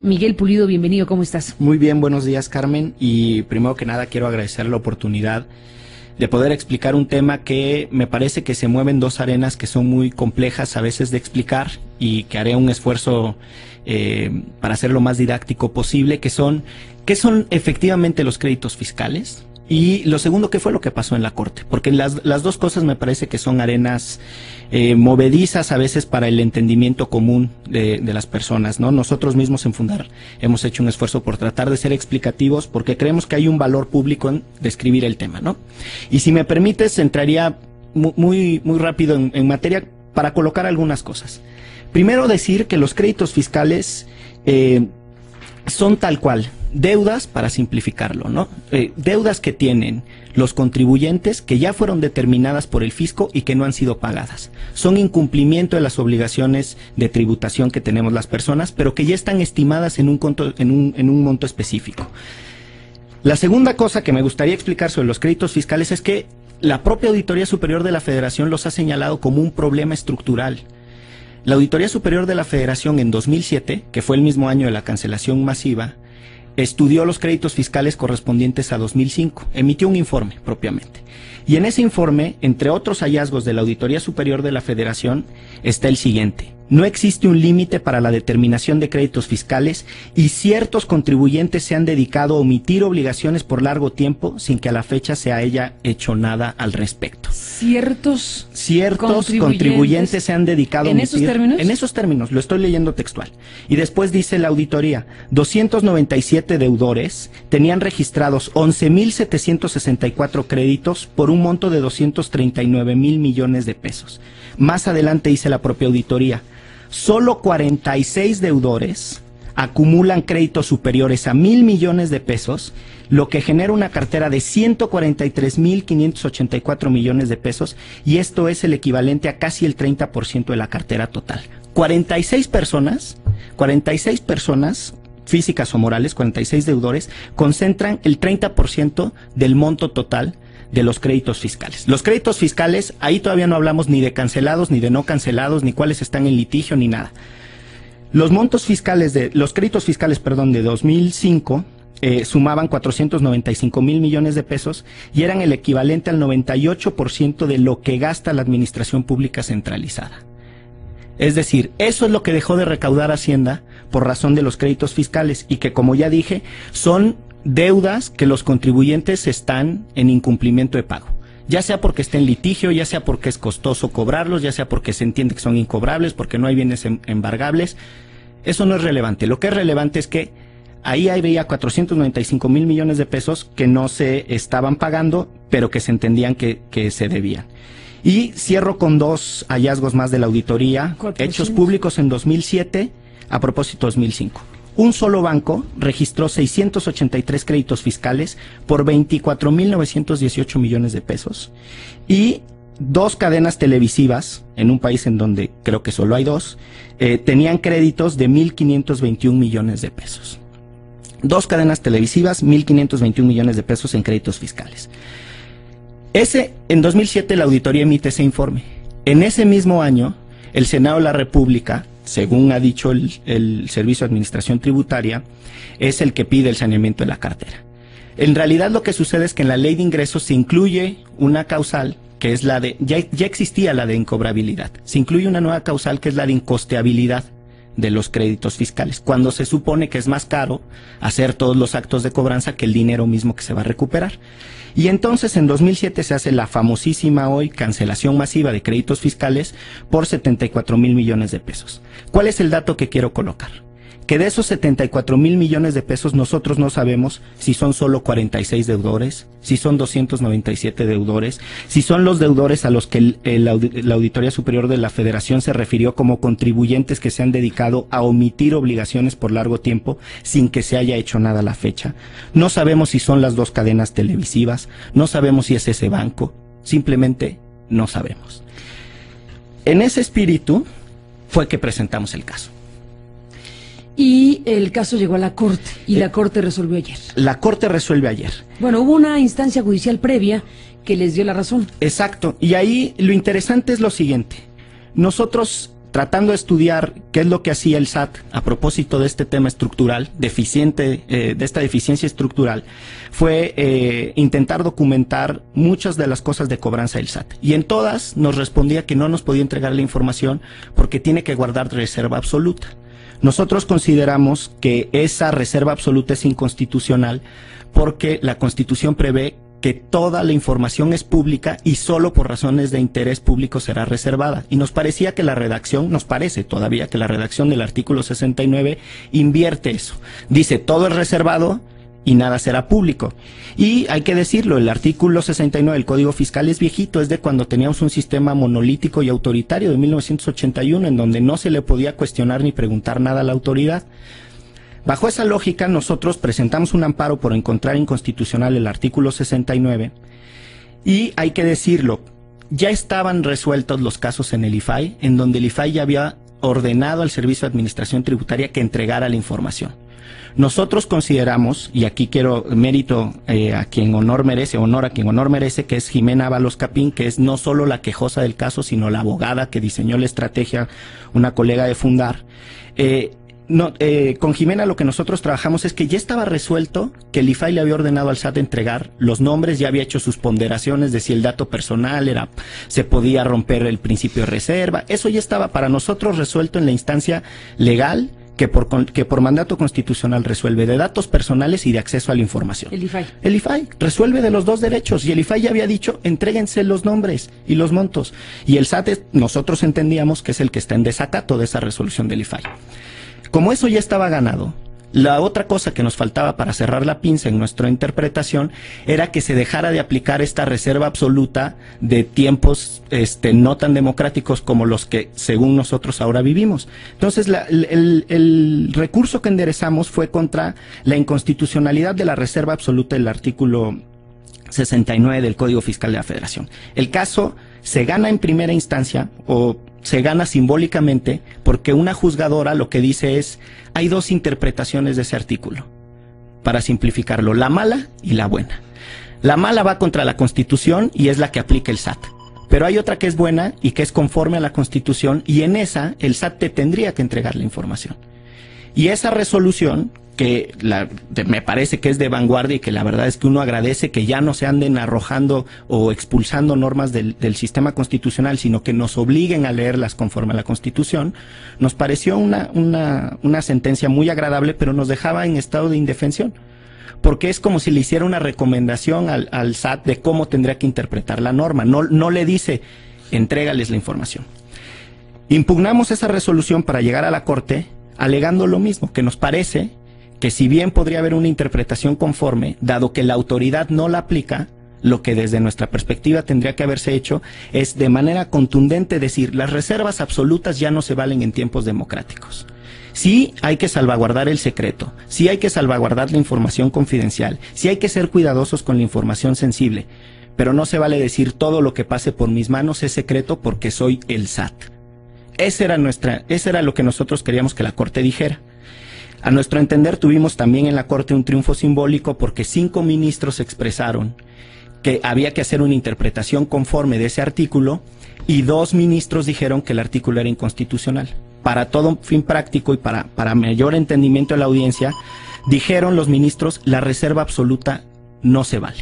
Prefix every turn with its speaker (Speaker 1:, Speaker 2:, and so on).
Speaker 1: Miguel Pulido, bienvenido, ¿cómo estás?
Speaker 2: Muy bien, buenos días, Carmen, y primero que nada quiero agradecer la oportunidad de poder explicar un tema que me parece que se mueve en dos arenas que son muy complejas a veces de explicar y que haré un esfuerzo para hacer lo más didáctico posible, que son, ¿qué son efectivamente los créditos fiscales? Y lo segundo, ¿qué fue lo que pasó en la Corte? Porque las dos cosas me parece que son arenas movedizas a veces para el entendimiento común de las personas, ¿no? Nosotros mismos en Fundar hemos hecho un esfuerzo por tratar de ser explicativos porque creemos que hay un valor público en describir el tema, ¿no? Y si me permites, entraría muy rápido en materia para colocar algunas cosas. Primero decir que los créditos fiscales son tal cual deudas, para simplificarlo, ¿no? Deudas que tienen los contribuyentes que ya fueron determinadas por el fisco y que no han sido pagadas. Son incumplimiento de las obligaciones de tributación que tenemos las personas, pero que ya están estimadas en un monto específico. La segunda cosa que me gustaría explicar sobre los créditos fiscales es que la propia Auditoría Superior de la Federación los ha señalado como un problema estructural. La Auditoría Superior de la Federación en 2007, que fue el mismo año de la cancelación masiva, estudió los créditos fiscales correspondientes a 2005, emitió un informe propiamente. Y en ese informe, entre otros hallazgos de la Auditoría Superior de la Federación, está el siguiente: no existe un límite para la determinación de créditos fiscales y ciertos contribuyentes se han dedicado a omitir obligaciones por largo tiempo sin que a la fecha se haya hecho nada al respecto.
Speaker 1: Ciertos
Speaker 2: contribuyentes se han dedicado a omitir.
Speaker 1: ¿En esos términos?
Speaker 2: En esos términos, lo estoy leyendo textual. Y después dice la auditoría: 297 deudores tenían registrados 11.764 créditos por un monto de 239.000 millones de pesos. Más adelante dice la propia auditoría: solo 46 deudores acumulan créditos superiores a 1.000 millones de pesos, lo que genera una cartera de 143.584 millones de pesos, y esto es el equivalente a casi el 30% de la cartera total. 46 personas, físicas o morales, 46 deudores, concentran el 30% del monto total de los créditos fiscales. Los créditos fiscales, ahí todavía no hablamos ni de cancelados, ni de no cancelados, ni cuáles están en litigio, ni nada. Los créditos fiscales, de 2005 sumaban 495.000 millones de pesos y eran el equivalente al 98% de lo que gasta la administración pública centralizada. Es decir, eso es lo que dejó de recaudar Hacienda por razón de los créditos fiscales y que, como ya dije, son deudas que los contribuyentes están en incumplimiento de pago. Ya sea porque está en litigio, ya sea porque es costoso cobrarlos, ya sea porque se entiende que son incobrables, porque no hay bienes embargables. Eso no es relevante. Lo que es relevante es que ahí había 495.000 millones de pesos que no se estaban pagando, pero que se entendían que se debían. Y cierro con dos hallazgos más de la auditoría, hechos públicos en 2007, a propósito 2005. Un solo banco registró 683 créditos fiscales por 24.918 millones de pesos y dos cadenas televisivas, en un país en donde creo que solo hay dos, tenían créditos de 1.521 millones de pesos. Dos cadenas televisivas, 1.521 millones de pesos en créditos fiscales. En 2007 la auditoría emite ese informe. En ese mismo año, el Senado de la República, según ha dicho el Servicio de Administración Tributaria, es el que pide el saneamiento de la cartera. En realidad lo que sucede es que en la ley de ingresos se incluye una causal que es la de, ya existía la de incobrabilidad, se incluye una nueva causal que es la de incosteabilidad de los créditos fiscales, cuando se supone que es más caro hacer todos los actos de cobranza que el dinero mismo que se va a recuperar. Y entonces en 2007 se hace la famosísima hoy cancelación masiva de créditos fiscales por 74.000 millones de pesos. ¿Cuál es el dato que quiero colocar? Que de esos 74.000 millones de pesos nosotros no sabemos si son solo 46 deudores, si son 297 deudores, si son los deudores a los que la Auditoría Superior de la Federación se refirió como contribuyentes que se han dedicado a omitir obligaciones por largo tiempo sin que se haya hecho nada a la fecha. No sabemos si son las dos cadenas televisivas, no sabemos si es ese banco, simplemente no sabemos. En ese espíritu fue que presentamos el caso.
Speaker 1: Y el caso llegó a la Corte, y la Corte resolvió ayer.
Speaker 2: La Corte resuelve ayer.
Speaker 1: Bueno, hubo una instancia judicial previa que les dio la razón.
Speaker 2: Exacto, y ahí lo interesante es lo siguiente. Nosotros tratando de estudiar qué es lo que hacía el SAT a propósito de este tema estructural, de esta deficiencia estructural, fue intentar documentar muchas de las cosas de cobranza del SAT. Y en todas nos respondía que no nos podía entregar la información porque tiene que guardar reserva absoluta. Nosotros consideramos que esa reserva absoluta es inconstitucional porque la Constitución prevé que toda la información es pública y solo por razones de interés público será reservada. Y nos parece todavía que la redacción del artículo 69 invierte eso. Dice, todo es reservado y nada será público. Y hay que decirlo, el artículo 69 del Código Fiscal es viejito, es de cuando teníamos un sistema monolítico y autoritario de 1981, en donde no se le podía cuestionar ni preguntar nada a la autoridad. Bajo esa lógica, nosotros presentamos un amparo por encontrar inconstitucional el artículo 69 y hay que decirlo, ya estaban resueltos los casos en el IFAI, en donde el IFAI ya había ordenado al Servicio de Administración Tributaria que entregara la información. Nosotros consideramos, y aquí quiero mérito a quien honor a quien honor merece, que es Jimena Ábalos Capín, que es no solo la quejosa del caso, sino la abogada que diseñó la estrategia, una colega de Fundar. Con Jimena lo que nosotros trabajamos es que ya estaba resuelto que el IFAI le había ordenado al SAT entregar los nombres, ya había hecho sus ponderaciones de si el dato personal se podía romper el principio de reserva. Eso ya estaba para nosotros resuelto en la instancia legal que por mandato constitucional resuelve de datos personales y de acceso a la información.
Speaker 1: El IFAI.
Speaker 2: El IFAI resuelve de los dos derechos y el IFAI ya había dicho, entréguense los nombres y los montos. Y el SAT, nosotros entendíamos que es el que está en desacato de esa resolución del IFAI. Como eso ya estaba ganado, la otra cosa que nos faltaba para cerrar la pinza en nuestra interpretación era que se dejara de aplicar esta reserva absoluta de tiempos no tan democráticos como los que según nosotros ahora vivimos. Entonces el recurso que enderezamos fue contra la inconstitucionalidad de la reserva absoluta del artículo 69 del Código Fiscal de la Federación. El caso se gana en primera instancia o se gana simbólicamente porque una juzgadora lo que dice es, hay dos interpretaciones de ese artículo, para simplificarlo, la mala y la buena. La mala va contra la Constitución y es la que aplica el SAT, pero hay otra que es buena y que es conforme a la Constitución y en esa el SAT te tendría que entregar la información. Y esa resolución, que me parece que es de vanguardia y que la verdad es que uno agradece que ya no se anden arrojando o expulsando normas del sistema constitucional, sino que nos obliguen a leerlas conforme a la Constitución, nos pareció una sentencia muy agradable, pero nos dejaba en estado de indefensión, porque es como si le hiciera una recomendación al SAT de cómo tendría que interpretar la norma, no le dice, entrégales la información. Impugnamos esa resolución para llegar a la Corte, alegando lo mismo, que nos parece que si bien podría haber una interpretación conforme, dado que la autoridad no la aplica, lo que desde nuestra perspectiva tendría que haberse hecho es de manera contundente decir, las reservas absolutas ya no se valen en tiempos democráticos. Sí hay que salvaguardar el secreto, sí hay que salvaguardar la información confidencial, sí hay que ser cuidadosos con la información sensible, pero no se vale decir todo lo que pase por mis manos es secreto porque soy el SAT. Ese era lo que nosotros queríamos que la Corte dijera. A nuestro entender tuvimos también en la Corte un triunfo simbólico porque 5 ministros expresaron que había que hacer una interpretación conforme de ese artículo y 2 ministros dijeron que el artículo era inconstitucional. Para todo fin práctico y para mayor entendimiento de la audiencia, dijeron los ministros, la reserva absoluta no se vale.